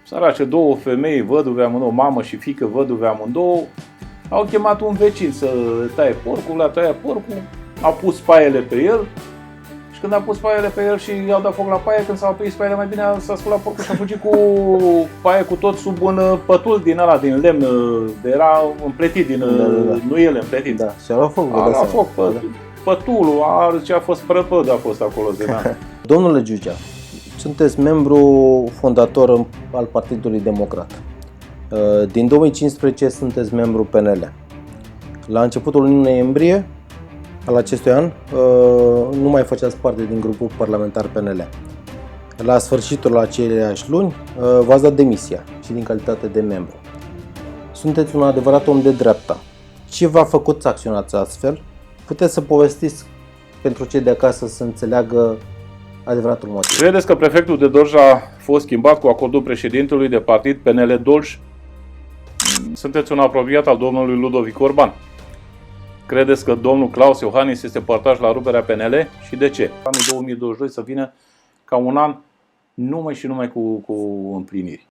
sărace, două femei, văduve amândouă, mamă și fiică văduve amândouă, au chemat un vecin să taie porcul, le-a tăiat porcul, a pus paiele pe el și când a pus paiele pe el și i-au dat foc la paie, când s-au aprins paiele, mai bine s-a sculat porcul și a fugit cu paie cu tot sub un pătul din ăla, din lemn, era împletit, din nuiele împletit. Da, și a luat foc, a luat foc pătulul, ce a fost prăpăd a fost acolo. Domnule Giugea, sunteți membru fondator al Partidului Democrat. Din 2015 sunteți membru PNL. La începutul lunii noiembrie al acestui an nu mai făceați parte din grupul parlamentar PNL. La sfârșitul aceleiași luni v-ați dat demisia și din calitate de membru. Sunteți un adevărat om de dreapta. Ce v-a făcut să acționați astfel? Puteți să povestiți pentru cei de acasă să înțeleagă adevăratul motiv. Credeți că prefectul de Dolj a fost schimbat cu acordul președintelui de partid PNL Dolj? Sunteți un apropiat al domnului Ludovic Orban. Credeți că domnul Claus Iohannis este părtaș la ruperea PNL și de ce? Anul 2022 să vină ca un an numai și numai cu împliniri.